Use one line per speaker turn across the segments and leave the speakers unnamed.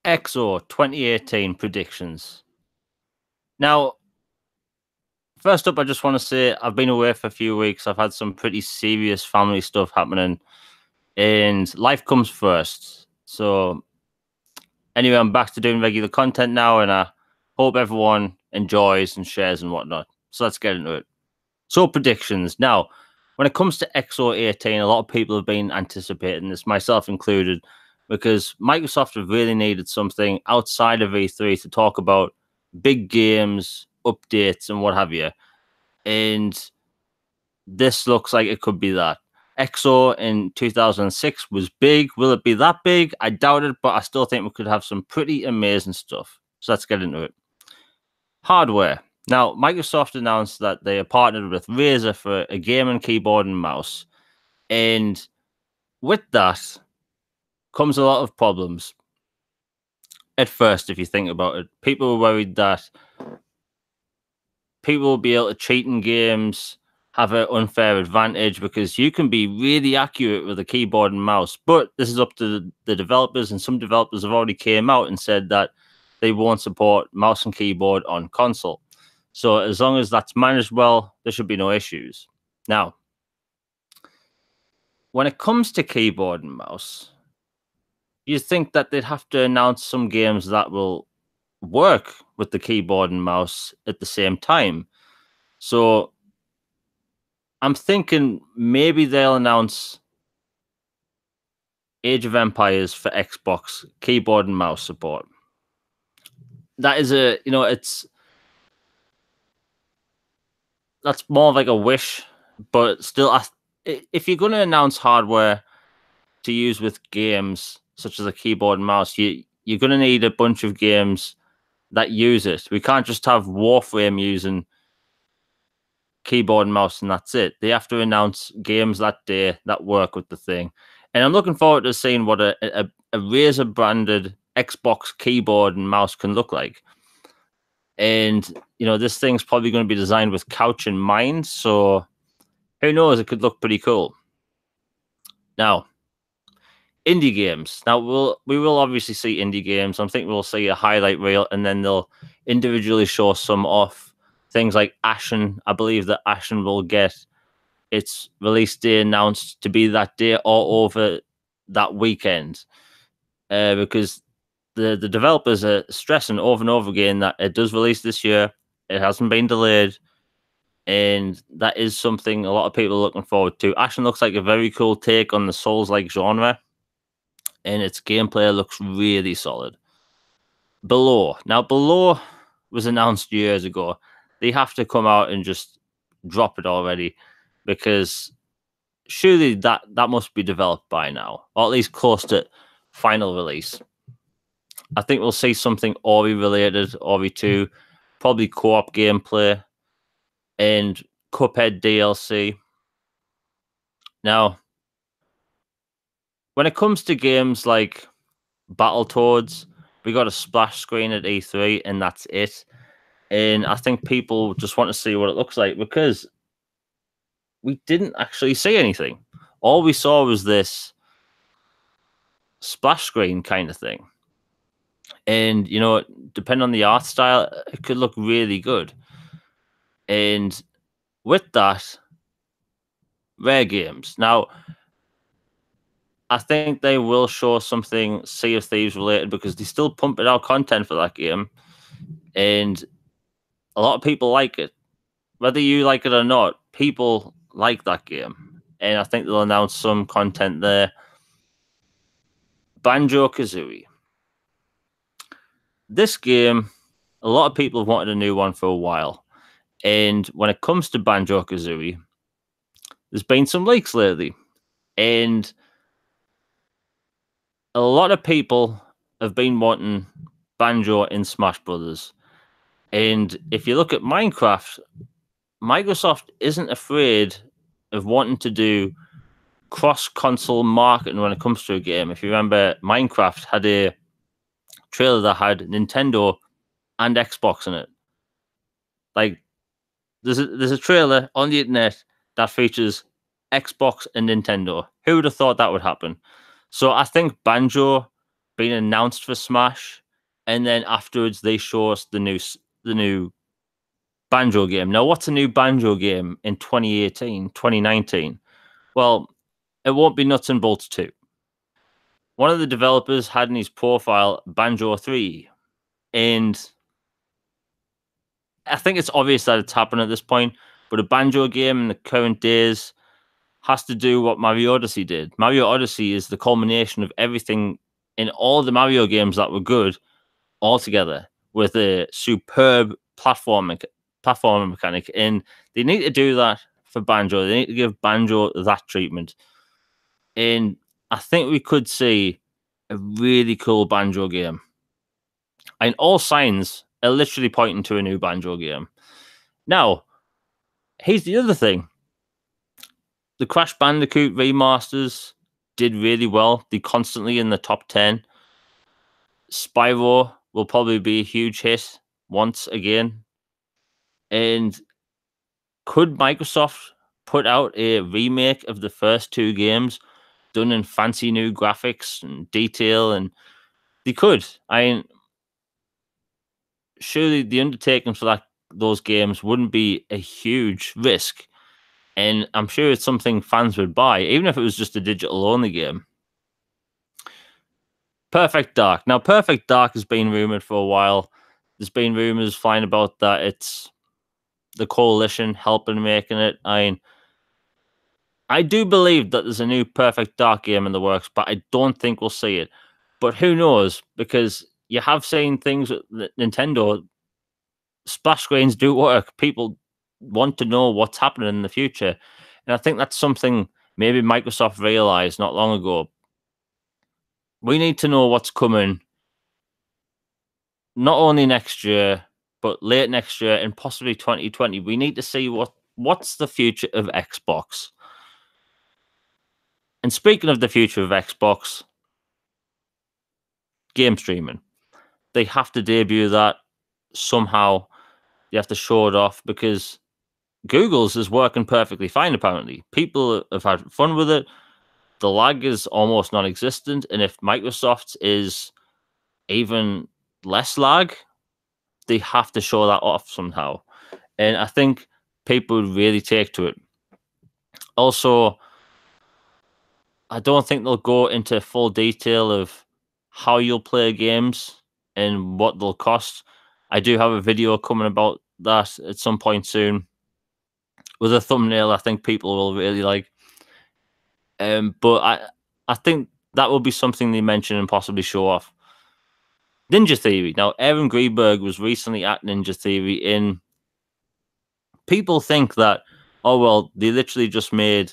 XO 2018 predictions. Now, first up, I just want to say I've been away for a few weeks. I've had some pretty serious family stuff happening, and life comes first. So, anyway, I'm back to doing regular content now, and I hope everyone enjoys and shares and whatnot. So, let's get into it. So, predictions. Now, when it comes to X018, a lot of people have been anticipating this, myself included, because Microsoft have really needed something outside of E3 to talk about big games, updates, and what have you. And this looks like it could be that. XO in 2006 was big. Will it be that big? I doubt it, but I still think we could have some pretty amazing stuff. So let's get into it. Hardware. Now, Microsoft announced that they are partnered with Razer for a gaming keyboard and mouse. And with that comes a lot of problems. At first, if you think about it, people were worried that people will be able to cheat in games, have an unfair advantage, because you can be really accurate with a keyboard and mouse. But this is up to the developers, and some developers have already came out and said that they won't support mouse and keyboard on console. So as long as that's managed well, there should be no issues. Now, when it comes to keyboard and mouse, you'd think that they'd have to announce some games that will work with the keyboard and mouse at the same time. So I'm thinking maybe they'll announce Age of Empires for Xbox keyboard and mouse support. That is that's more like a wish, but still, if you're going to announce hardware to use with games such as a keyboard and mouse, you're going to need a bunch of games that use it. We can't just have Warframe using keyboard and mouse and that's it. They have to announce games that day that work with the thing. And I'm looking forward to seeing what a Razer branded Xbox keyboard and mouse can look like. And, this thing's probably going to be designed with couch in mind. So who knows? It could look pretty cool. Now, indie games. Now, we will obviously see indie games. I think we'll see a highlight reel, and then they'll individually show some off. Things like Ashen. I believe that Ashen will get its release day announced to be that day or over that weekend, because the developers are stressing over and over again that it does release this year. It hasn't been delayed, and that is something a lot of people are looking forward to. Ashen looks like a very cool take on the Souls-like genre, and its gameplay looks really solid. Below. Now, Below was announced years ago. They have to come out and just drop it already, because surely that must be developed by now, or at least close to final release. I think we'll see something Ori related, Ori 2, probably co-op gameplay, and Cuphead DLC. Now, when it comes to games like Battletoads, we got a splash screen at E3, and that's it. And I think people just want to see what it looks like, because we didn't actually see anything. All we saw was this splash screen kind of thing. And, depending on the art style, it could look really good. And with that, Rare Games. Now, I think they will show something Sea of Thieves related, because they still pumping out content for that game. And a lot of people like it. Whether you like it or not, people like that game. And I think they'll announce some content there. BanjoKazooie. This game, a lot of people have wanted a new one for a while. And when it comes to BanjoKazooie, there's been some leaks lately. And a lot of people have been wanting Banjo in Smash Brothers. And if you look at Minecraft, Microsoft isn't afraid of wanting to do cross-console marketing when it comes to a game. If you remember, Minecraft had a trailer that had Nintendo and Xbox in it. Like, there's a trailer on the internet that features Xbox and Nintendo. Who would have thought that would happen? So I think Banjo been announced for Smash, and then afterwards they show us the new Banjo game. Now, what's a new Banjo game in 2018, 2019? Well, it won't be Nuts and Bolts 2. One of the developers had in his profile Banjo 3, and I think it's obvious that it's happened at this point, but a Banjo game in the current days has to do what Mario Odyssey did. Mario Odyssey is the culmination of everything in all the Mario games that were good all together with a superb platforming mechanic, and they need to do that for Banjo. They need to give Banjo that treatment, and I think we could see a really cool Banjo game. And all signs are literally pointing to a new Banjo game. Now, here's the other thing. The Crash Bandicoot remasters did really well. They're constantly in the top 10. Spyro will probably be a huge hit once again. And could Microsoft put out a remake of the first two games done in fancy new graphics and detail? And they could. Surely the undertaking for those games wouldn't be a huge risk. And I'm sure it's something fans would buy, even if it was just a digital-only game. Perfect Dark. Now, Perfect Dark has been rumored for a while. There's been rumors flying about that it's the Coalition helping making it. I do believe that there's a new Perfect Dark game in the works, but I don't think we'll see it. But who knows? Because you have seen things with Nintendo. Splash screens do work. People want to know what's happening in the future. And I think that's something maybe Microsoft realized not long ago. We need to know what's coming not only next year, but late next year and possibly 2020. We need to see what's the future of Xbox. And speaking of the future of Xbox, game streaming. They have to debut that somehow. They have to show it off because Google's is working perfectly fine, apparently. People have had fun with it. The lag is almost non-existent. And if Microsoft's is even less lag, they have to show that off somehow. And I think people would really take to it. Also, I don't think they'll go into full detail of how you'll play games and what they'll cost. I do have a video coming about that at some point soon with a thumbnail I think people will really like. But I think that will be something they mention and possibly show off. Ninja Theory. Now, Aaron Greenberg was recently at Ninja Theory, and people think that, oh, well, they literally just made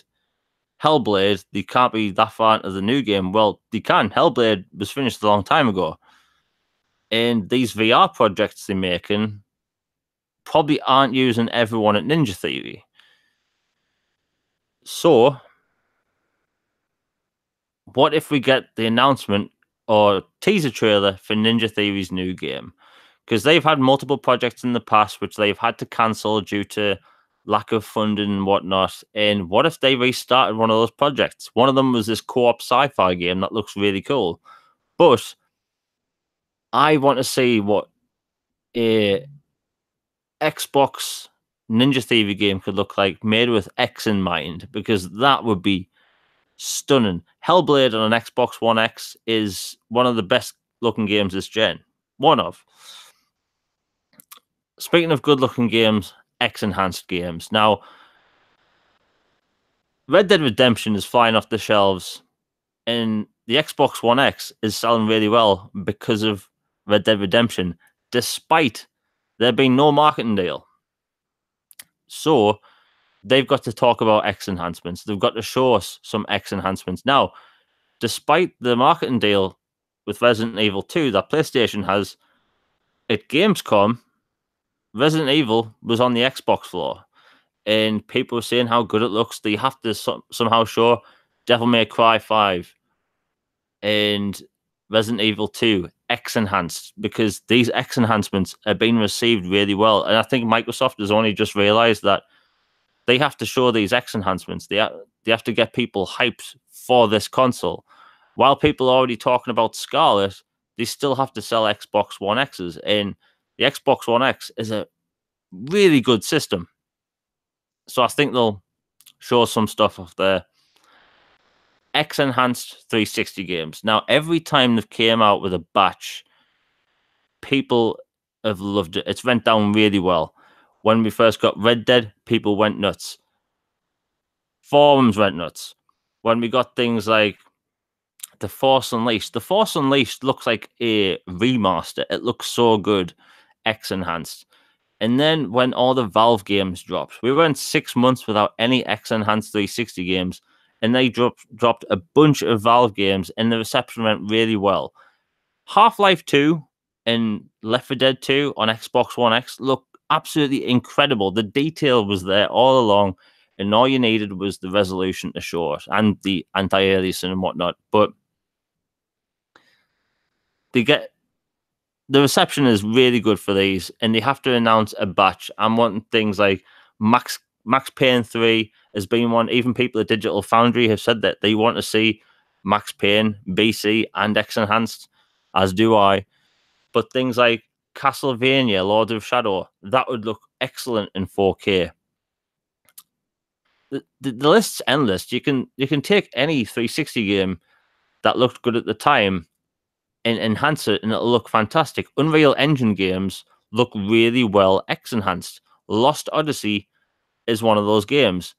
Hellblade. They can't be that far into the new game. Well, they can. Hellblade was finished a long time ago. And these VR projects they're making probably aren't using everyone at Ninja Theory. So, what if we get the announcement or teaser trailer for Ninja Theory's new game? Because they've had multiple projects in the past which they've had to cancel due to lack of funding and whatnot. And what if they restarted one of those projects? One of them was this co-op sci-fi game that looks really cool. But I want to see what a Xbox Ninja Theory game could look like made with X in mind, because that would be stunning. Hellblade on an Xbox One X is one of the best looking games this gen. One of. Speaking of good looking games, X enhanced games. Now, Red Dead Redemption is flying off the shelves, and the Xbox One X is selling really well because of Red Dead Redemption, despite there being no marketing deal. So they've got to talk about X enhancements. They've got to show us some X enhancements. Now, despite the marketing deal with Resident Evil 2 that PlayStation has, at Gamescom, Resident Evil was on the Xbox floor, and people were saying how good it looks. They have to somehow show Devil May Cry 5 and Resident Evil 2 X enhanced, because these X enhancements are being received really well. And I think Microsoft has only just realized that they have to show these X enhancements. They have to get people hyped for this console. while people are already talking about Scarlet, they still have to sell Xbox One X's, and the Xbox One X is a really good system. So I think they'll show some stuff off there. X enhanced 360 games. Now, every time they've came out with a batch, people have loved it. It's went down really well. When we first got Red Dead, people went nuts. Forums went nuts. When we got things like The Force Unleashed looks like a remaster. It looks so good, X enhanced. And then when all the Valve games dropped, we went 6 months without any X enhanced 360 games, and they dropped a bunch of Valve games, and the reception went really well. Half-Life 2 and Left 4 Dead 2 on Xbox One X look absolutely incredible. The detail was there all along, and all you needed was the resolution to show it and the anti-aliasing and whatnot. But the reception is really good for these, and they have to announce a batch. I'm wanting things like Max Payne 3 has been one. Even people at Digital Foundry have said that they want to see Max Payne, BC, and X Enhanced, as do I. But things like Castlevania, Lord of Shadow, that would look excellent in 4K. The list's endless. You can take any 360 game that looked good at the time and enhance it, and it'll look fantastic. Unreal Engine games look really well X enhanced. Lost Odyssey is one of those games.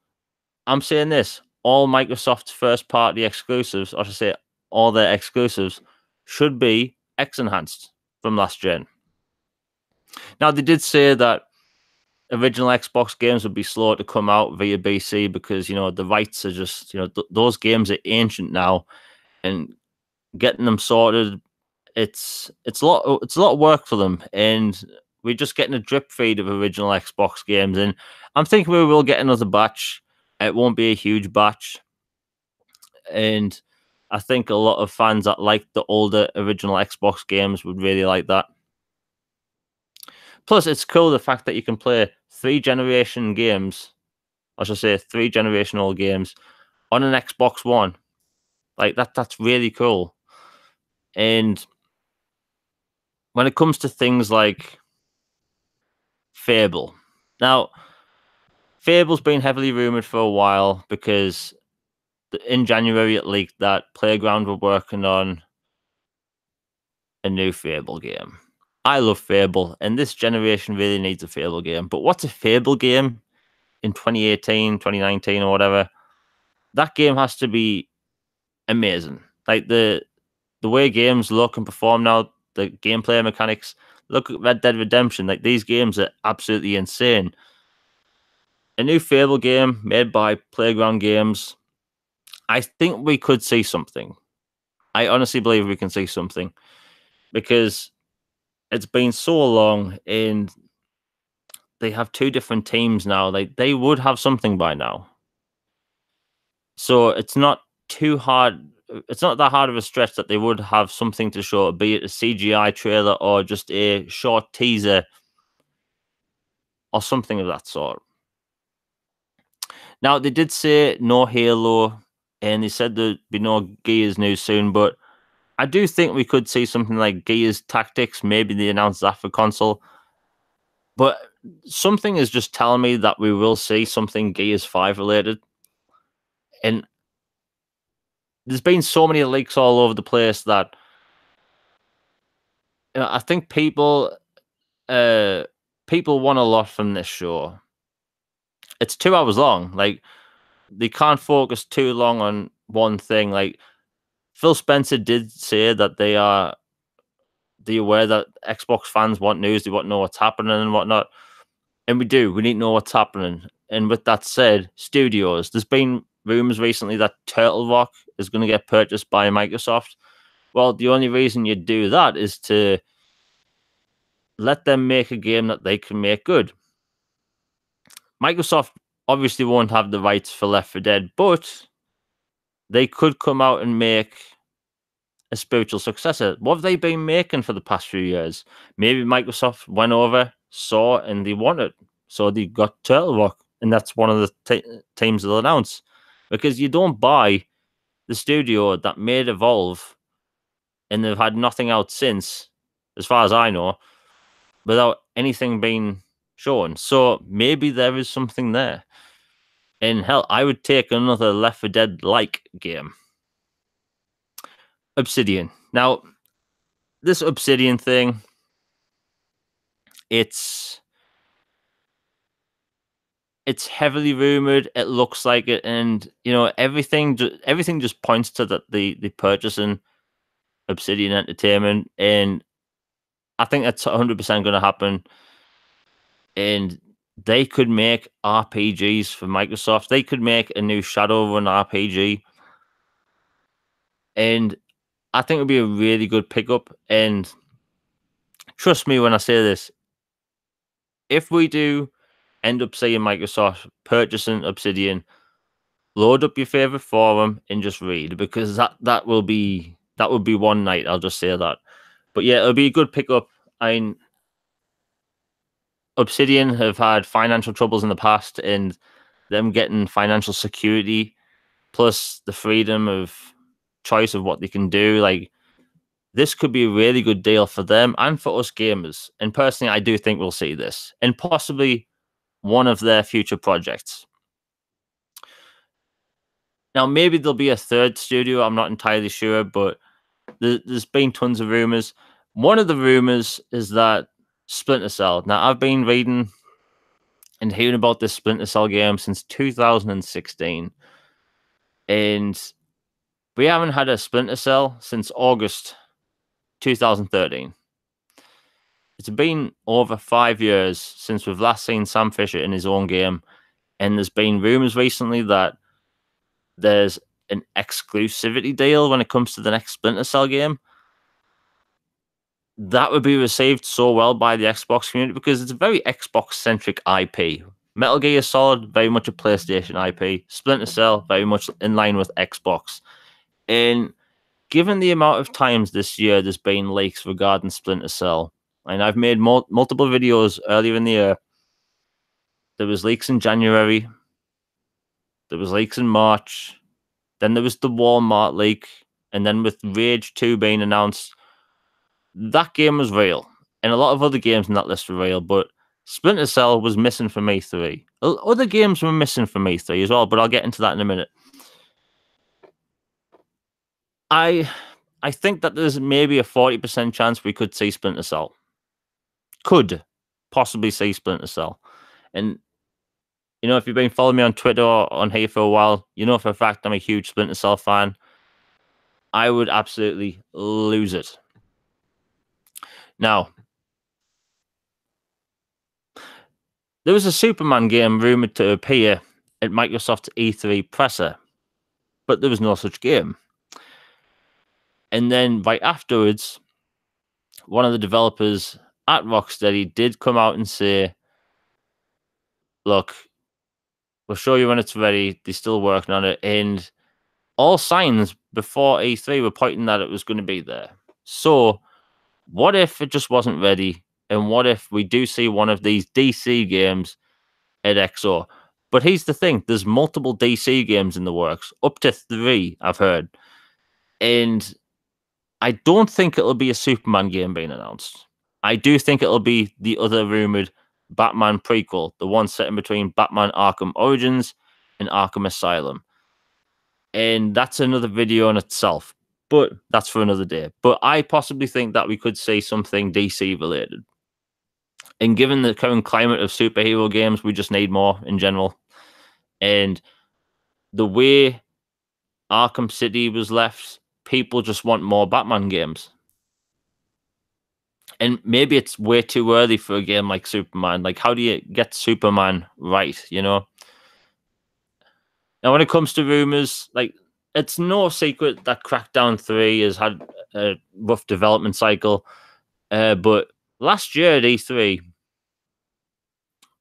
I'm saying this: all Microsoft's first party exclusives, or I should say, all their exclusives, should be X enhanced from last gen. Now, they did say that original Xbox games would be slow to come out via BC because, you know, the rights are just, you know, those games are ancient now, and getting them sorted, it's a lot of work for them, and we're just getting a drip feed of original Xbox games. And I'm thinking we will get another batch. It won't be a huge batch, and I think a lot of fans that like the older original Xbox games would really like that. Plus, it's cool the fact that you can play 3-generation games, I should say 3-generational games, on an Xbox One. Like that's really cool. And when it comes to things like Fable, now Fable's been heavily rumored for a while because in January it leaked that Playground were working on a new Fable game. I love Fable, and this generation really needs a Fable game. But what's a Fable game in 2018, 2019, or whatever? That game has to be amazing. Like the way games look and perform now, the gameplay mechanics. Look at Red Dead Redemption. Like, these games are absolutely insane. A new Fable game made by Playground Games. I think we could see something. I honestly believe we can see something, because it's been so long, and they have 2 different teams now. They would have something by now. So it's not too hard. It's not that hard of a stretch that they would have something to show, be it a CGI trailer or just a short teaser or something of that sort. Now, they did say no Halo, and they said there'd be no Gears news soon, but I do think we could see something like Gears Tactics. Maybe they announced that for console. But something is just telling me that we will see something Gears 5 related. And there's been so many leaks all over the place that, you know, I think people want a lot from this show. It's 2 hours long. Like, they can't focus too long on one thing. Like, Phil Spencer did say that they are aware that Xbox fans want news. They want to know what's happening and whatnot. And we do. We need to know what's happening. And with that said, studios. There's been rumors recently that Turtle Rock is going to get purchased by Microsoft. Well, the only reason you do that is to let them make a game that they can make good. Microsoft obviously won't have the rights for Left 4 Dead, but they could come out and make a spiritual successor. What have they been making for the past few years? Maybe Microsoft went over, saw, and they wanted. So they got Turtle Rock, and that's one of the teams they'll announce. Because you don't buy the studio that made Evolve, and they've had nothing out since, as far as I know, without anything being shown. So maybe there is something there. And hell, I would take another Left 4 Dead-like game. Obsidian. Now, this Obsidian thing, it's heavily rumored. It looks like it, and everything just points to the purchasing Obsidian Entertainment, and I think that's 100% going to happen. And they could make RPGs for Microsoft. They could make a new Shadowrun RPG, and I think it would be a really good pickup. And trust me when I say this, if we do end up seeing Microsoft purchasing Obsidian, load up your favorite forum and just read, because that would be one night. I'll just say that. But yeah, it'll be a good pickup. Obsidian have had financial troubles in the past, and them getting financial security plus the freedom of choice of what they can do, like, this could be a really good deal for them and for us gamers. And personally, I do think we'll see this, and possibly one of their future projects. Now, maybe there'll be a third studio. I'm not entirely sure, but there's been tons of rumors. One of the rumors is that Splinter Cell. Now, I've been reading and hearing about this Splinter Cell game since 2016, and we haven't had a Splinter Cell since August 2013. It's been over 5 years since we've last seen Sam Fisher in his own game, and there's been rumors recently that there's an exclusivity deal when it comes to the next Splinter Cell game. That would be received so well by the Xbox community, because it's a very Xbox-centric IP. Metal Gear Solid, very much a PlayStation IP. Splinter Cell, very much in line with Xbox. And given the amount of times this year there's been leaks regarding Splinter Cell, and I've made multiple videos earlier in the year, there was leaks in January, there was leaks in March, then there was the Walmart leak, and then with Rage 2 being announced, that game was real. And a lot of other games in that list were real, but Splinter Cell was missing from E3. Other games were missing from E3 as well, but I'll get into that in a minute. I think that there's maybe a 40% chance we could see Splinter Cell. Could possibly see Splinter Cell. And, if you've been following me on Twitter or on here for a while, you know for a fact I'm a huge Splinter Cell fan. I would absolutely lose it. Now, there was a Superman game rumored to appear at Microsoft's E3 presser, but there was no such game. And then right afterwards, one of the developers at Rocksteady did come out and say, look, we'll show you when it's ready. They're still working on it. And all signs before E3 were pointing that it was going to be there. So what if it just wasn't ready? And what if we do see one of these DC games at XO? But here's the thing. There's multiple DC games in the works. Up to 3, I've heard. And I don't think it'll be a Superman game being announced. I do think it'll be the other rumored Batman prequel, the one set in between Batman Arkham Origins and Arkham Asylum. And that's another video in itself, but that's for another day. But I possibly think that we could see something DC related. And given the current climate of superhero games, we just need more in general. And the way Arkham City was left, people just want more Batman games. And maybe it's way too early for a game like Superman. Like, how do you get Superman right, Now, when it comes to rumors, like, it's no secret that Crackdown 3 has had a rough development cycle. But last year at E3,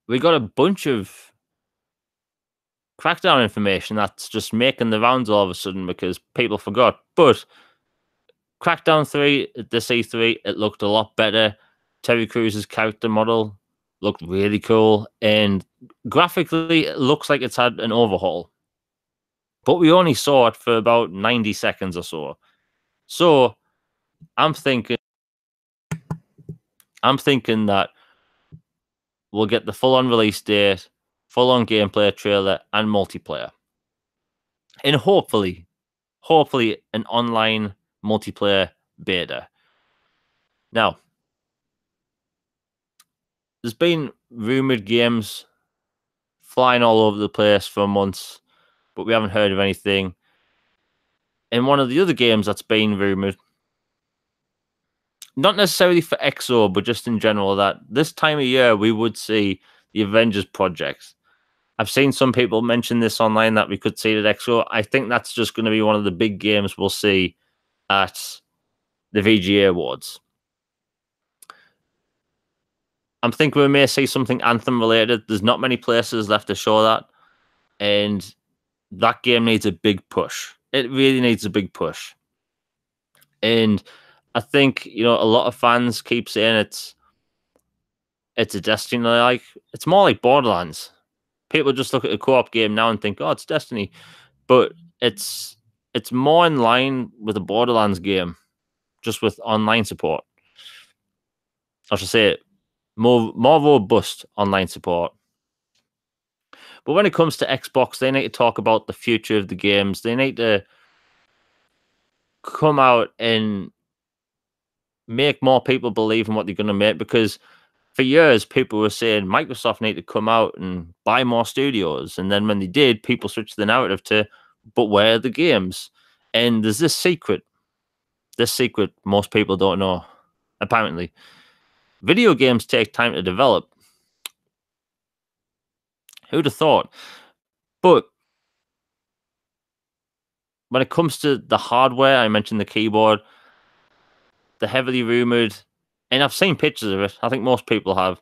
we got a bunch of Crackdown information that's just making the rounds all of a sudden because people forgot. But Crackdown 3 at this E3, it looked a lot better. Terry Crews's character model looked really cool. And graphically, it looks like it's had an overhaul. but we only saw it for about 90 seconds or so. So I'm thinking that we'll get the full-on release date, full-on gameplay trailer, and multiplayer. And hopefully an online multiplayer beta. Now, there's been rumored games flying all over the place for months, but we haven't heard of anything. And one of the other games that's been rumored, not necessarily for XO, but just in general, that this time of year we would see the Avengers projects. I've seen some people mention this online that we could see it at XO. I think that's just going to be one of the big games we'll see at the VGA Awards. I'm thinking we may see something Anthem related. There's not many places left to show that. And that game needs a big push. It really needs a big push. And I think, a lot of fans keep saying it's a Destiny like. It's more like Borderlands. People just look at a co-op game now and think, oh, it's Destiny. But it's more in line with a Borderlands game, just with online support. I should say more robust online support. But when it comes to Xbox, they need to talk about the future of the games. They need to come out and make more people believe in what they're going to make, because for years people were saying Microsoft need to come out and buy more studios, and then when they did, people switched the narrative to, but where are the games? And there's this secret most people don't know, apparently. Video games take time to develop. Who'd have thought? But when it comes to the hardware, I mentioned the keyboard, the heavily rumored, and I've seen pictures of it, I think most people have,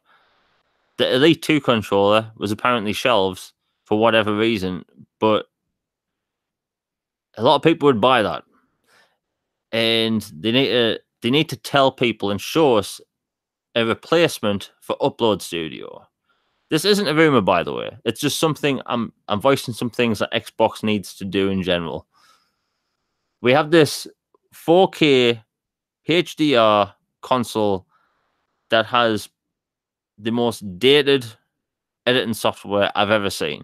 the Elite 2 controller was apparently shelved for whatever reason, but a lot of people would buy that. And they need to tell people and show us a replacement for Upload Studio. This isn't a rumor, by the way. It's just something I'm voicing some things that Xbox needs to do in general. We have this 4K HDR console that has the most dated editing software I've ever seen.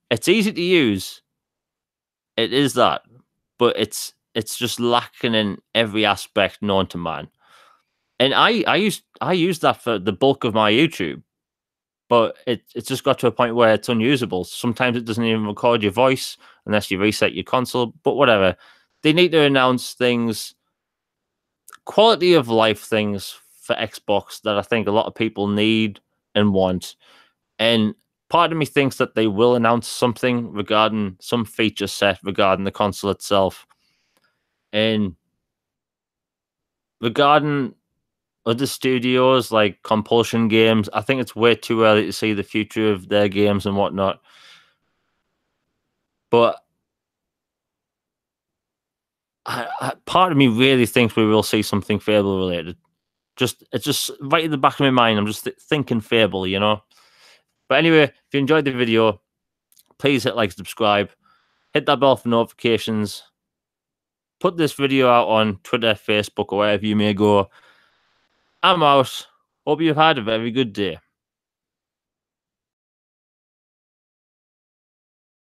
It's easy to use. It is that, but it's just lacking in every aspect known to man. And I use that for the bulk of my YouTube, but it's just got to a point where it's unusable. Sometimes it doesn't even record your voice unless you reset your console. But whatever, they need to announce things, quality of life things for Xbox that I think a lot of people need and want. And part of me thinks that they will announce something regarding some feature set regarding the console itself. And regarding other studios like Compulsion Games, I think it's way too early to see the future of their games and whatnot. But part of me really thinks we will see something Fable related. It's just right in the back of my mind. I'm just thinking Fable, But anyway, if you enjoyed the video, please hit like, subscribe, hit that bell for notifications. Put this video out on Twitter, Facebook, or wherever you may go. I'm out. Hope you've had a very good day.